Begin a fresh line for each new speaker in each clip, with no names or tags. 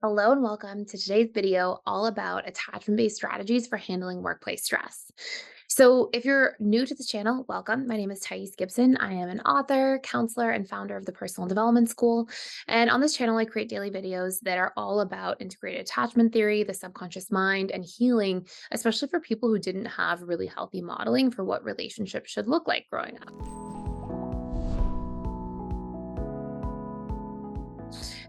Hello and welcome to today's video all about attachment-based strategies for handling workplace stress. So if you're new to this channel, welcome. My name is Gibson. I am an author, counselor, and founder of the Personal Development School. And on this channel, I create daily videos that are all about integrated attachment theory, the subconscious mind, and healing, especially for people who didn't have really healthy modeling for what relationships should look like growing up.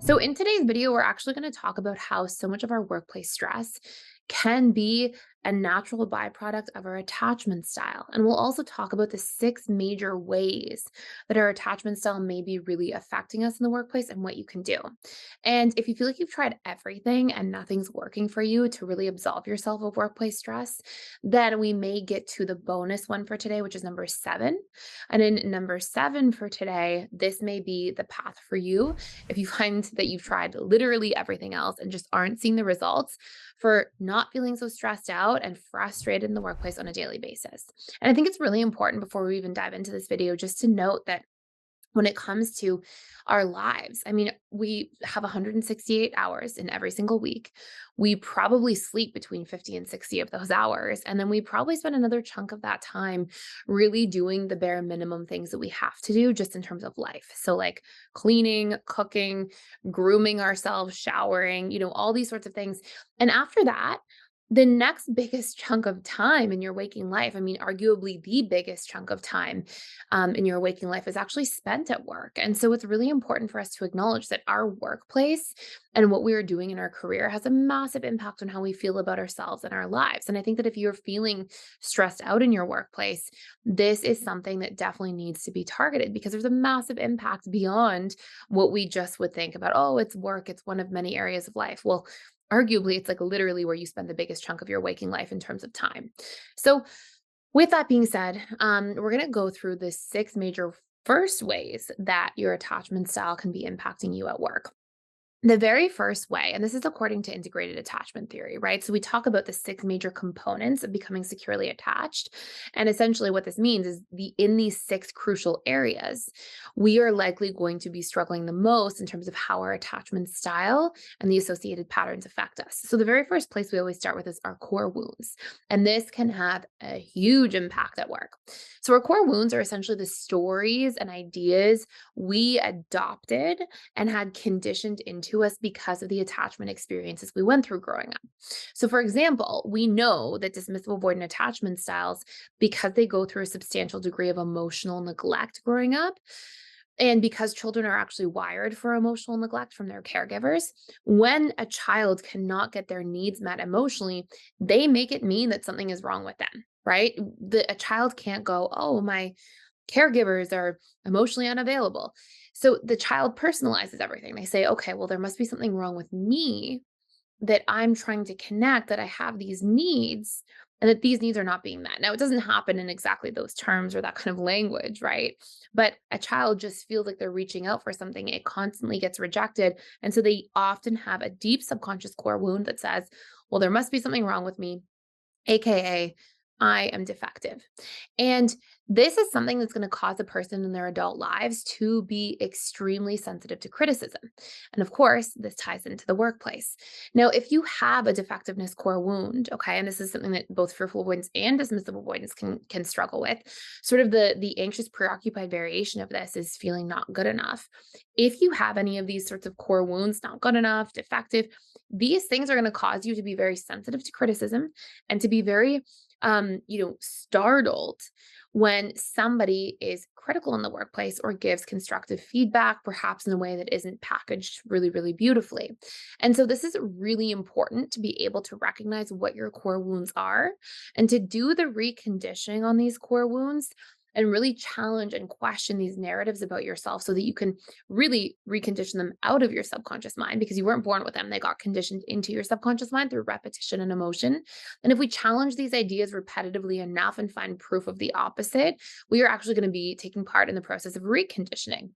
So, in today's video, we're actually going to talk about how so much of our workplace stress can be a natural byproduct of our attachment style. And we'll also talk about the six major ways that our attachment style may be really affecting us in the workplace and what you can do. And if you feel like you've tried everything and nothing's working for you to really absolve yourself of workplace stress, then we may get to the bonus one for today, which is number 7. And in number 7 for today, this may be the path for you if you find that you've tried literally everything else and just aren't seeing the results for not feeling so stressed out and frustrated in the workplace on a daily basis. And I think it's really important before we even dive into this video just to note that when it comes to our lives, I mean, we have 168 hours in every single week. We probably sleep between 50 and 60 of those hours. And then we probably spend another chunk of that time really doing the bare minimum things that we have to do just in terms of life. So, like cleaning, cooking, grooming ourselves, showering, all these sorts of things. And after that, the next biggest chunk of time in your waking life, I mean, arguably the biggest chunk of time in your waking life is actually spent at work. And so it's really important for us to acknowledge that our workplace and what we are doing in our career has a massive impact on how we feel about ourselves and our lives. And I think that if you're feeling stressed out in your workplace, this is something that definitely needs to be targeted because there's a massive impact beyond what we just would think about. Oh, it's work, it's one of many areas of life. Well, arguably, it's like literally where you spend the biggest chunk of your waking life in terms of time. So, with that being said, we're going to go through the 6 major first ways that your attachment style can be impacting you at work. The very first way, and this is according to integrated attachment theory, right? So we talk about the 6 major components of becoming securely attached. And essentially what this means is in these 6 crucial areas, we are likely going to be struggling the most in terms of how our attachment style and the associated patterns affect us. So the very first place we always start with is our core wounds. And this can have a huge impact at work. So our core wounds are essentially the stories and ideas we adopted and had conditioned into us because of the attachment experiences we went through growing up. So, for example, we know that dismissive avoidant attachment styles, because they go through a substantial degree of emotional neglect growing up, and because children are actually wired for emotional neglect from their caregivers, when a child cannot get their needs met emotionally, they make it mean that something is wrong with them, right? A child can't go, oh, my caregivers are emotionally unavailable. So the child personalizes everything. They say, okay, well, there must be something wrong with me that I'm trying to connect, that I have these needs and that these needs are not being met. Now, it doesn't happen in exactly those terms or that kind of language, right? But a child just feels like they're reaching out for something. It constantly gets rejected. And so they often have a deep subconscious core wound that says, well, there must be something wrong with me, AKA, I am defective. And this is something that's going to cause a person in their adult lives to be extremely sensitive to criticism. And of course, this ties into the workplace. Now, if you have a defectiveness core wound, okay, and this is something that both fearful avoidance and dismissive avoidance can struggle with, sort of the anxious preoccupied variation of this is feeling not good enough. If you have any of these sorts of core wounds, not good enough, defective, these things are going to cause you to be very sensitive to criticism and to be very startled when somebody is critical in the workplace or gives constructive feedback, perhaps in a way that isn't packaged really, really beautifully. And so this is really important to be able to recognize what your core wounds are and to do the reconditioning on these core wounds and really challenge and question these narratives about yourself so that you can really recondition them out of your subconscious mind because you weren't born with them. They got conditioned into your subconscious mind through repetition and emotion. And if we challenge these ideas repetitively enough and find proof of the opposite, we are actually going to be taking part in the process of reconditioning.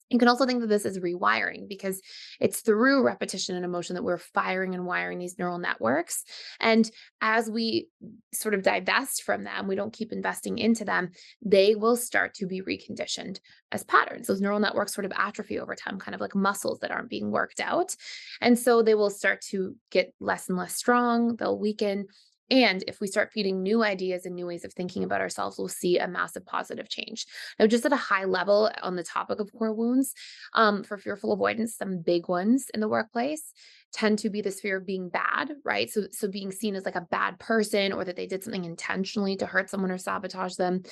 You can also think that this is rewiring because it's through repetition and emotion that we're firing and wiring these neural networks. And as we sort of divest from them, we don't keep investing into them, they will start to be reconditioned as patterns. Those neural networks sort of atrophy over time, kind of like muscles that aren't being worked out. And so they will start to get less and less strong, they'll weaken. And if we start feeding new ideas and new ways of thinking about ourselves, we'll see a massive positive change. Now, just at a high level on the topic of core wounds, for fearful avoidance, some big ones in the workplace tend to be this fear of being bad, right? So being seen as like a bad person, or that they did something intentionally to hurt someone or sabotage them,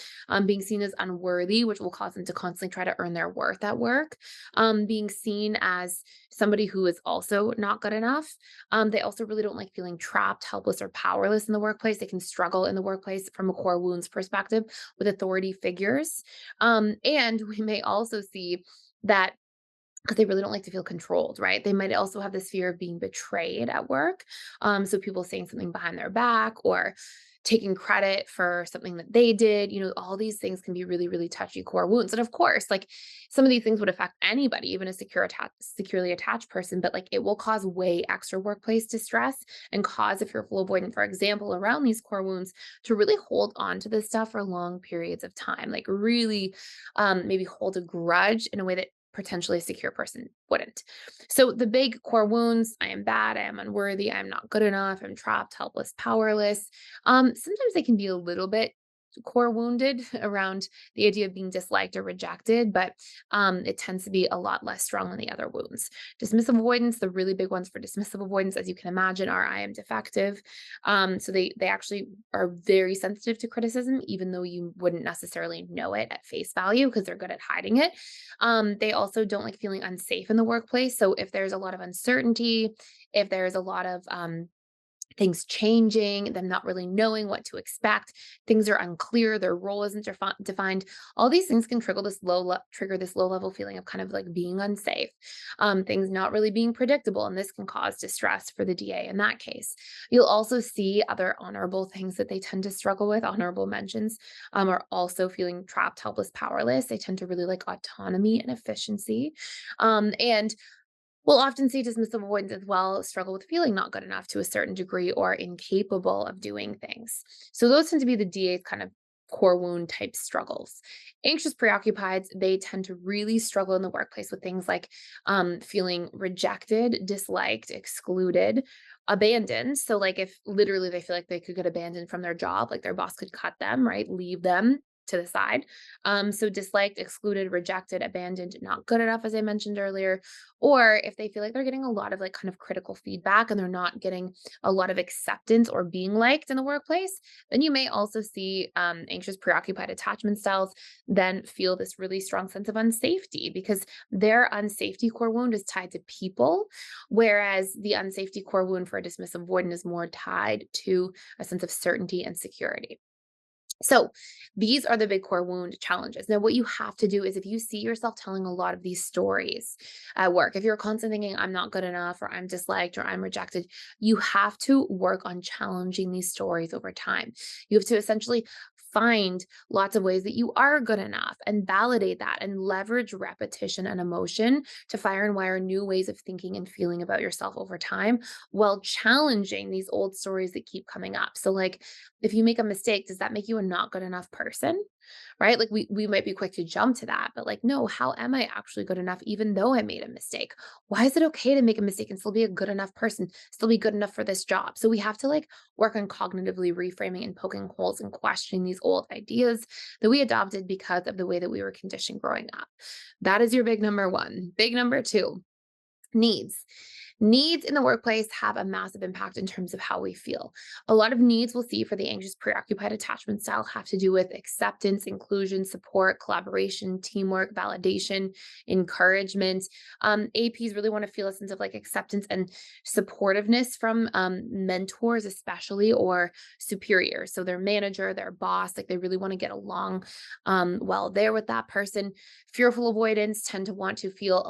being seen as unworthy, which will cause them to constantly try to earn their worth at work, being seen as somebody who is also not good enough. They also really don't like feeling trapped, helpless, or powerless in the workplace. They can struggle in the workplace from a core wounds perspective with authority figures. And we may also see that because they really don't like to feel controlled, right? They might also have this fear of being betrayed at work. So people saying something behind their back or taking credit for something that they did, all these things can be really, really touchy core wounds. And of course, like some of these things would affect anybody, even a securely attached person, but like it will cause way extra workplace distress and cause a fearful avoidant, for example, around these core wounds to really hold on to this stuff for long periods of time, like really maybe hold a grudge in a way that potentially a secure person wouldn't. So the big core wounds, I am bad, I am unworthy, I'm not good enough, I'm trapped, helpless, powerless. Sometimes they can be a little bit core wounded around the idea of being disliked or rejected, but it tends to be a lot less strong than the other wounds. Dismissive avoidance, the really big ones for dismissive avoidance, as you can imagine, are I am defective. So they actually are very sensitive to criticism, even though you wouldn't necessarily know it at face value because they're good at hiding it. They also don't like feeling unsafe in the workplace. So if there's a lot of uncertainty, if there's a lot of things changing, them not really knowing what to expect, things are unclear, their role isn't defined. All these things can trigger this low level feeling of kind of like being unsafe, things not really being predictable, and this can cause distress for the DA in that case. You'll also see other honorable things that they tend to struggle with. Honorable mentions are also feeling trapped, helpless, powerless. They tend to really like autonomy and efficiency, and we'll often see dismissive avoidance as well struggle with feeling not good enough to a certain degree or incapable of doing things. So those tend to be the DA's kind of core wound type struggles. Anxious preoccupieds, they tend to really struggle in the workplace with things like feeling rejected, disliked, excluded, abandoned. So like if literally they feel like they could get abandoned from their job, like their boss could cut them, right? Leave them to the side. So disliked, excluded, rejected, abandoned, not good enough, as I mentioned earlier, or if they feel like they're getting a lot of like kind of critical feedback and they're not getting a lot of acceptance or being liked in the workplace, then you may also see anxious, preoccupied attachment styles then feel this really strong sense of unsafety because their unsafety core wound is tied to people, whereas the unsafety core wound for a dismissive avoidant is more tied to a sense of certainty and security. So these are the big core wound challenges. Now, what you have to do is if you see yourself telling a lot of these stories at work, if you're constantly thinking, I'm not good enough, or I'm disliked, or I'm rejected, you have to work on challenging these stories over time. You have to essentially find lots of ways that you are good enough and validate that and leverage repetition and emotion to fire and wire new ways of thinking and feeling about yourself over time while challenging these old stories that keep coming up. So, like, if you make a mistake, does that make you a not good enough person? Right? Like we might be quick to jump to that, but like, no, how am I actually good enough even though I made a mistake? Why is it okay to make a mistake and still be a good enough person, still be good enough for this job? So we have to like work on cognitively reframing and poking holes and questioning these old ideas that we adopted because of the way that we were conditioned growing up. That is your big number one. Big number two, needs. Needs in the workplace have a massive impact in terms of how we feel. A lot of needs we'll see for the anxious preoccupied attachment style have to do with acceptance, inclusion, support, collaboration, teamwork, validation, encouragement. APs really want to feel a sense of like acceptance and supportiveness from mentors, especially or superiors. So their manager, their boss, like they really want to get along well there with that person. Fearful avoidance tend to want to feel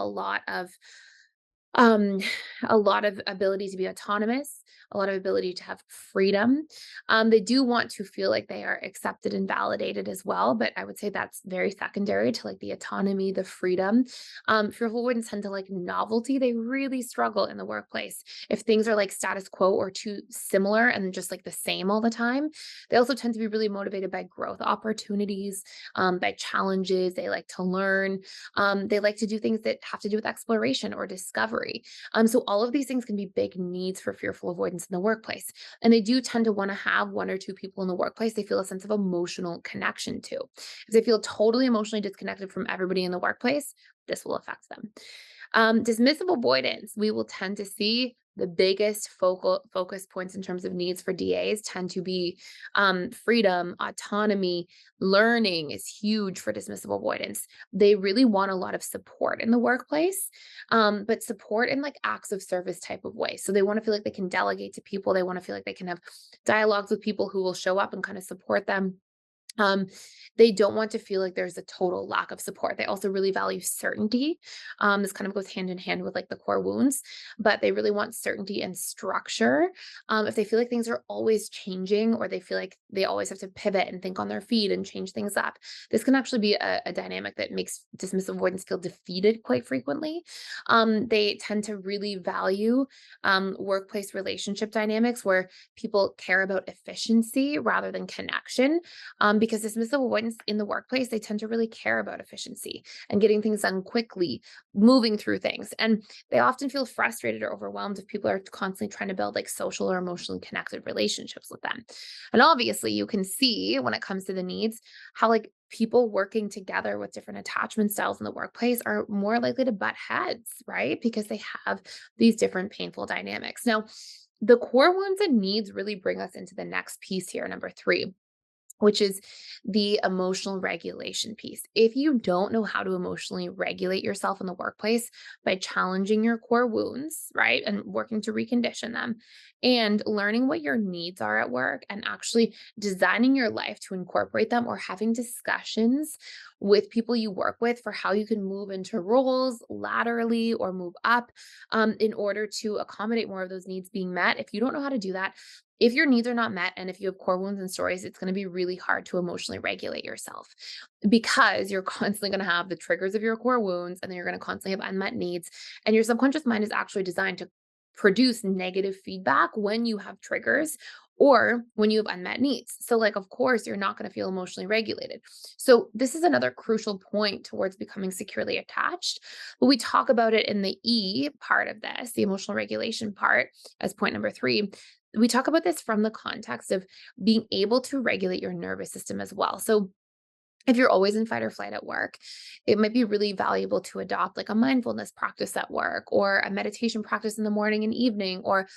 um, a lot of ability to be autonomous, a lot of ability to have freedom. They do want to feel like they are accepted and validated as well, but I would say that's very secondary to like the autonomy, the freedom. Fearful avoidants tend to like novelty. They really struggle in the workplace. If things are like status quo or too similar and just like the same all the time, they also tend to be really motivated by growth opportunities, by challenges. They like to learn. They like to do things that have to do with exploration or discovery. So all of these things can be big needs for fearful avoidance in the workplace. And they do tend to want to have one or two people in the workplace they feel a sense of emotional connection to. If they feel totally emotionally disconnected from everybody in the workplace, this will affect them. Dismissive avoidance, we will tend to see the biggest focal focus points in terms of needs for DAs tend to be freedom, autonomy, learning is huge for dismissive avoidance. They really want a lot of support in the workplace, but support in like acts of service type of way. So they want to feel like they can delegate to people. They want to feel like they can have dialogues with people who will show up and kind of support them. um, they don't want to feel like there's a total lack of support. They also really value certainty. This kind of goes hand in hand with like the core wounds, but they really want certainty and structure. If they feel like things are always changing or they feel like they always have to pivot and think on their feet and change things up, this can actually be a dynamic that makes dismissive avoidance feel defeated quite frequently. They tend to really value workplace relationship dynamics where people care about efficiency rather than connection, because dismissive avoidance in the workplace, they tend to really care about efficiency and getting things done quickly, moving through things. And they often feel frustrated or overwhelmed if people are constantly trying to build like social or emotionally connected relationships with them. And obviously, you can see when it comes to the needs how like people working together with different attachment styles in the workplace are more likely to butt heads, right? Because they have these different painful dynamics. Now, the core wounds and needs really bring us into the next piece here, number three, which is the emotional regulation piece. If you don't know how to emotionally regulate yourself in the workplace by challenging your core wounds, right, and working to recondition them, and learning what your needs are at work and actually designing your life to incorporate them or having discussions with people you work with for how you can move into roles laterally or move up, in order to accommodate more of those needs being met. If you don't know how to do that, if your needs are not met and if you have core wounds and stories, it's going to be really hard to emotionally regulate yourself because you're constantly going to have the triggers of your core wounds and then you're going to constantly have unmet needs. And your subconscious mind is actually designed to produce negative feedback when you have triggers or when you have unmet needs. So, like, of course, you're not going to feel emotionally regulated. So, this is another crucial point towards becoming securely attached. But we talk about it in the E part of this, the emotional regulation part, as point number three. We talk about this from the context of being able to regulate your nervous system as well. So, if you're always in fight or flight at work, it might be really valuable to adopt like a mindfulness practice at work or a meditation practice in the morning and evening or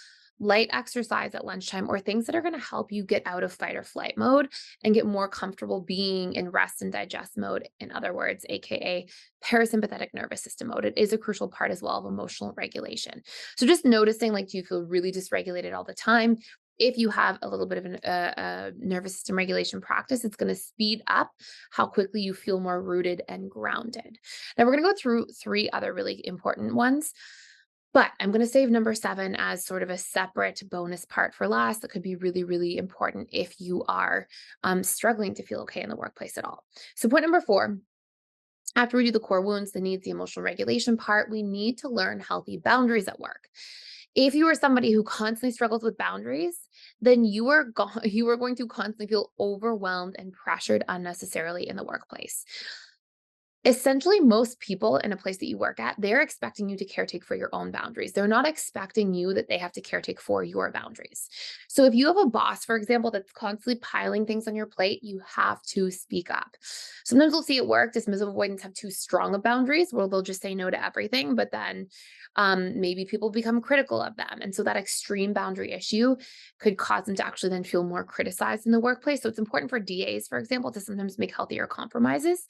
light exercise at lunchtime or things that are going to help you get out of fight or flight mode and get more comfortable being in rest and digest mode. In other words, AKA parasympathetic nervous system mode. It is a crucial part as well of emotional regulation. So just noticing, like, do you feel really dysregulated all the time? If you have a little bit of a nervous system regulation practice, it's going to speed up how quickly you feel more rooted and grounded. Now, we're going to go through three other really important ones, but I'm going to save number seven as sort of a separate bonus part for last that could be really, really important if you are struggling to feel okay in the workplace at all. So, point number four, after we do the core wounds, the needs, the emotional regulation part, we need to learn healthy boundaries at work. If you are somebody who constantly struggles with boundaries, then you are going to constantly feel overwhelmed and pressured unnecessarily in the workplace. Essentially, most people in a place that you work at, they're expecting you to caretake for your own boundaries. They're not expecting you that they have to caretake for your boundaries. So if you have a boss, for example, that's constantly piling things on your plate, you have to speak up. Sometimes we'll see at work, dismissive avoidants have too strong of boundaries where they'll just say no to everything, but then maybe people become critical of them. And so that extreme boundary issue could cause them to actually then feel more criticized in the workplace. So it's important for DAs, for example, to sometimes make healthier compromises,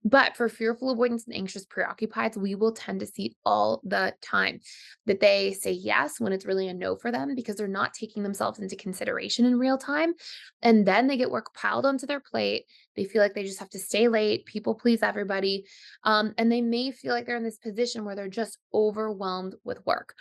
but for fearful avoidance and anxious preoccupieds, we will tend to see all the time that they say yes when it's really a no for them because they're not taking themselves into consideration in real time. And then they get work piled onto their plate. They feel like they just have to stay late, people please everybody. And they may feel like they're in this position where they're just overwhelmed with work.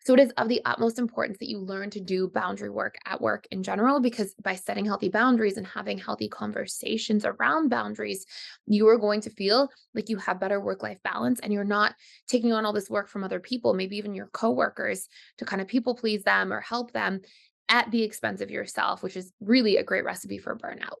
So it is of the utmost importance that you learn to do boundary work at work in general, because by setting healthy boundaries and having healthy conversations around boundaries, you are going to feel like you have better work life balance and you're not taking on all this work from other people, maybe even your coworkers, to kind of people please them or help them at the expense of yourself, which is really a great recipe for burnout.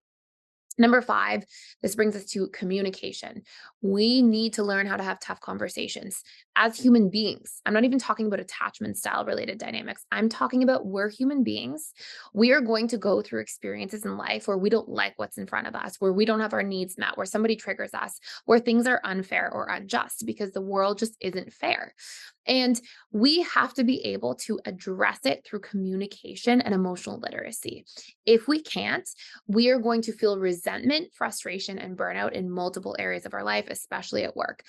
Number 5, this brings us to communication. We need to learn how to have tough conversations as human beings. I'm not even talking about attachment style related dynamics. I'm talking about we're human beings. We are going to go through experiences in life where we don't like what's in front of us, where we don't have our needs met, where somebody triggers us, where things are unfair or unjust because the world just isn't fair. And we have to be able to address it through communication and emotional literacy. If we can't, we are going to feel resentment, frustration, and burnout in multiple areas of our life, especially at work.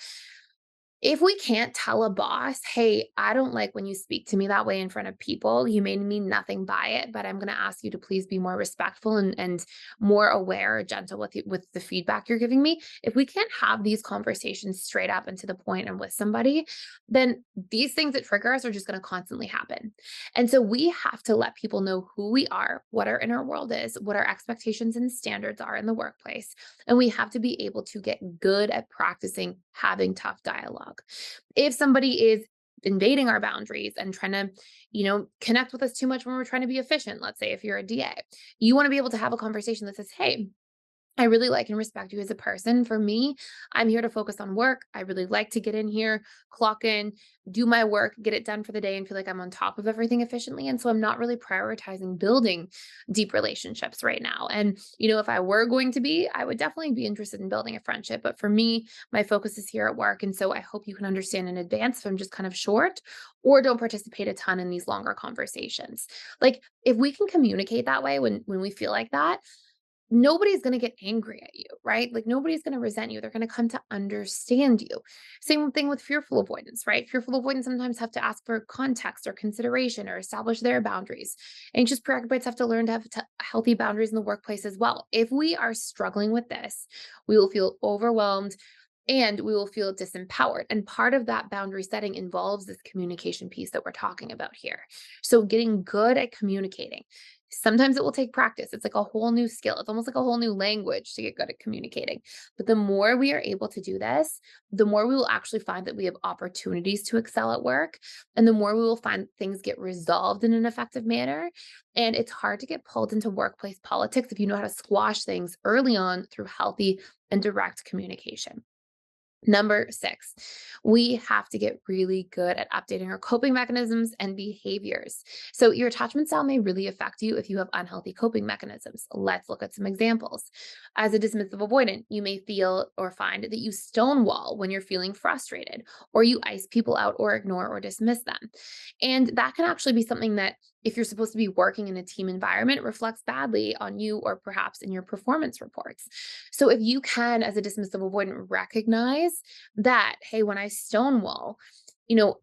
If we can't tell a boss, "Hey, I don't like when you speak to me that way in front of people. You may mean nothing by it, but I'm gonna ask you to please be more respectful and more aware or gentle with the feedback you're giving me." If we can't have these conversations straight up and to the point and with somebody, then these things that trigger us are just gonna constantly happen. And so we have to let people know who we are, what our inner world is, what our expectations and standards are in the workplace, and we have to be able to get good at practicing having tough dialogue. If somebody is invading our boundaries and trying to, connect with us too much when we're trying to be efficient, let's say if you're a DA, you want to be able to have a conversation that says, "Hey, I really like and respect you as a person. For me, I'm here to focus on work. I really like to get in here, clock in, do my work, get it done for the day, and feel like I'm on top of everything efficiently. And so I'm not really prioritizing building deep relationships right now. And, if I were going to be, I would definitely be interested in building a friendship. But for me, my focus is here at work. And so I hope you can understand in advance if I'm just kind of short or don't participate a ton in these longer conversations." Like, if we can communicate that way when we feel like that, nobody's going to get angry at you, right? Like nobody's going to resent you. They're going to come to understand you. Same thing with fearful avoidance, right? Fearful avoidance sometimes have to ask for context or consideration or establish their boundaries. Anxious preoccupieds have to learn to have healthy boundaries in the workplace as well. If we are struggling with this, we will feel overwhelmed and we will feel disempowered. And part of that boundary setting involves this communication piece that we're talking about here. So, getting good at communicating. Sometimes it will take practice. It's like a whole new skill. It's almost like a whole new language to get good at communicating. But the more we are able to do this, the more we will actually find that we have opportunities to excel at work. And the more we will find things get resolved in an effective manner. And it's hard to get pulled into workplace politics if you know how to squash things early on through healthy and direct communication. Number 6, we have to get really good at updating our coping mechanisms and behaviors. So, your attachment style may really affect you if you have unhealthy coping mechanisms. Let's look at some examples. As a dismissive avoidant, you may feel or find that you stonewall when you're feeling frustrated, or you ice people out or ignore or dismiss them. And that can actually be something that, if you're supposed to be working in a team environment, reflects badly on you or perhaps in your performance reports. So if you can, as a dismissive avoidant, recognize that, hey, when I stonewall,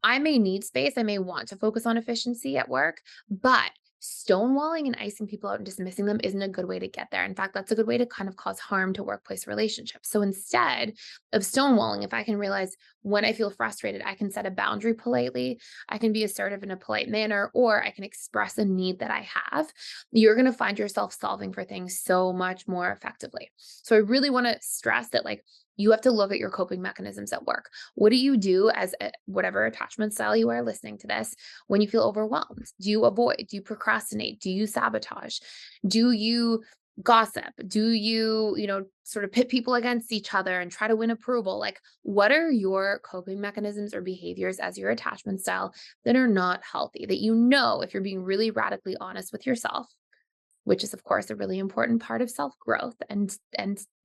I may need space, I may want to focus on efficiency at work, but stonewalling and icing people out and dismissing them isn't a good way to get there. In fact, that's a good way to kind of cause harm to workplace relationships. So instead of stonewalling, if I can realize when I feel frustrated, I can set a boundary politely, I can be assertive in a polite manner, or I can express a need that I have, you're going to find yourself solving for things so much more effectively. So I really want to stress that, like, you have to look at your coping mechanisms at work. What do you do as whatever attachment style you are listening to this when you feel overwhelmed? Do you avoid? Do you procrastinate? Do you sabotage? Do you gossip? Do you, sort of pit people against each other and try to win approval? Like, what are your coping mechanisms or behaviors as your attachment style that are not healthy? That, if you're being really radically honest with yourself, which is of course a really important part of self-growth and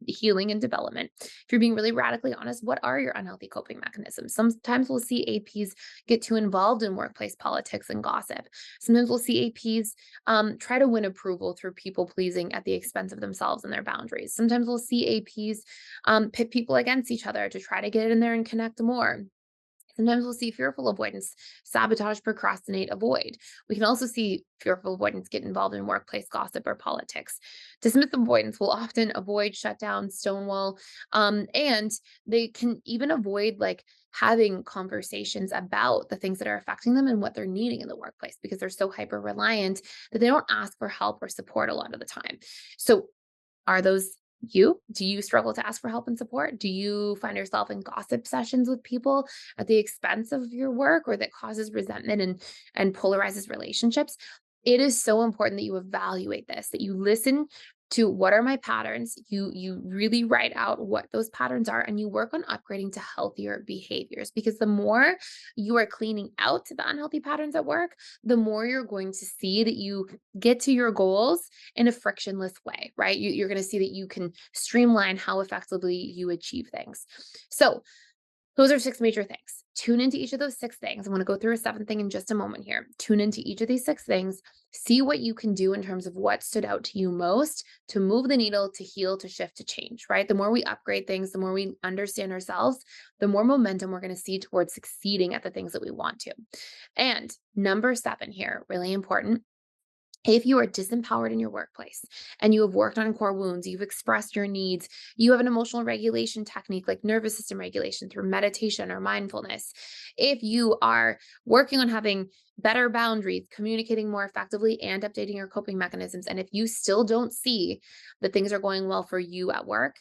healing and development. If you're being really radically honest, what are your unhealthy coping mechanisms? Sometimes we'll see APs get too involved in workplace politics and gossip. Sometimes we'll see APs try to win approval through people pleasing at the expense of themselves and their boundaries. Sometimes we'll see APs pit people against each other to try to get in there and connect more. Sometimes we'll see fearful avoidance, sabotage, procrastinate, avoid. We can also see fearful avoidance get involved in workplace gossip or politics. Dismissive avoidance will often avoid, shut down, stonewall, and they can even avoid, like, having conversations about the things that are affecting them and what they're needing in the workplace because they're so hyper reliant that they don't ask for help or support a lot of the time. So, are those you? Do you struggle to ask for help and support? Do you find yourself in gossip sessions with people at the expense of your work or that causes resentment and polarizes relationships? It is so important that you evaluate this, that you listen to what are my patterns, you really write out what those patterns are and you work on upgrading to healthier behaviors because the more you are cleaning out the unhealthy patterns at work, the more you're going to see that you get to your goals in a frictionless way, right? You're going to see that you can streamline how effectively you achieve things. So, those are 6 major things. Tune into each of those 6 things. I wanna go through a 7th thing in just a moment here. Tune into each of these 6 things, see what you can do in terms of what stood out to you most to move the needle, to heal, to shift, to change, right? The more we upgrade things, the more we understand ourselves, the more momentum we're gonna see towards succeeding at the things that we want to. And number 7 here, really important, if you are disempowered in your workplace and you have worked on core wounds, you've expressed your needs, you have an emotional regulation technique like nervous system regulation through meditation or mindfulness. If you are working on having better boundaries, communicating more effectively, and updating your coping mechanisms, and if you still don't see that things are going well for you at work,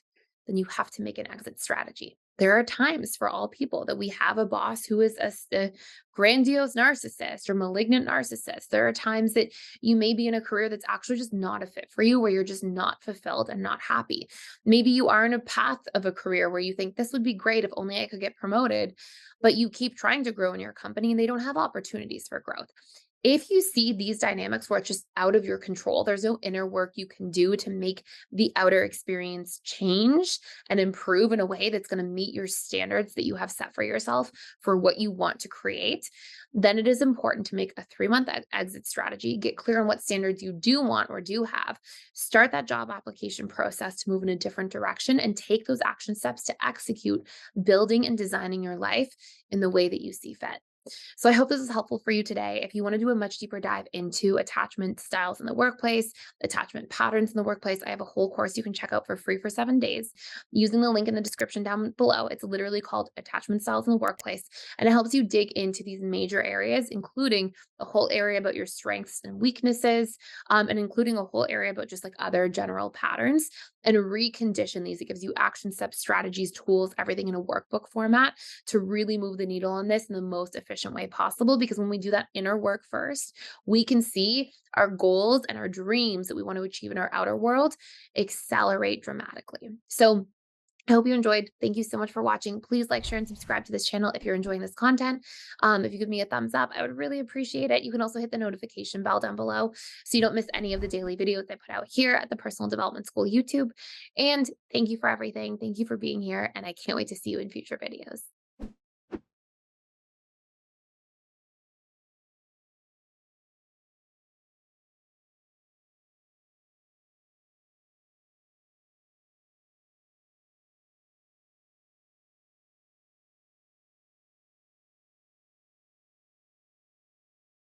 then you have to make an exit strategy. There are times for all people that we have a boss who is a grandiose narcissist or malignant narcissist. There are times that you may be in a career that's actually just not a fit for you, where you're just not fulfilled and not happy. Maybe you are in a path of a career where you think this would be great if only I could get promoted, but you keep trying to grow in your company and they don't have opportunities for growth. If you see these dynamics where it's just out of your control, there's no inner work you can do to make the outer experience change and improve in a way that's going to meet your standards that you have set for yourself for what you want to create, then it is important to make a 3-month exit strategy, get clear on what standards you do want or do have, start that job application process to move in a different direction, and take those action steps to execute building and designing your life in the way that you see fit. So I hope this is helpful for you today. If you want to do a much deeper dive into attachment styles in the workplace, attachment patterns in the workplace, I have a whole course you can check out for free for 7 days using the link in the description down below. It's literally called Attachment Styles in the Workplace, and it helps you dig into these major areas, including a whole area about your strengths and weaknesses, and including a whole area about just like other general patterns and recondition these. It gives you action steps, strategies, tools, everything in a workbook format to really move the needle on this in the most efficient way possible. Because when we do that inner work first, we can see our goals and our dreams that we want to achieve in our outer world accelerate dramatically. So, I hope you enjoyed. Thank you so much for watching. Please like, share, and subscribe to this channel if you're enjoying this content. If you give me a thumbs up, I would really appreciate it. You can also hit the notification bell down below so you don't miss any of the daily videos I put out here at the Personal Development School YouTube. And thank you for everything. Thank you for being here. And I can't wait to see you in future videos.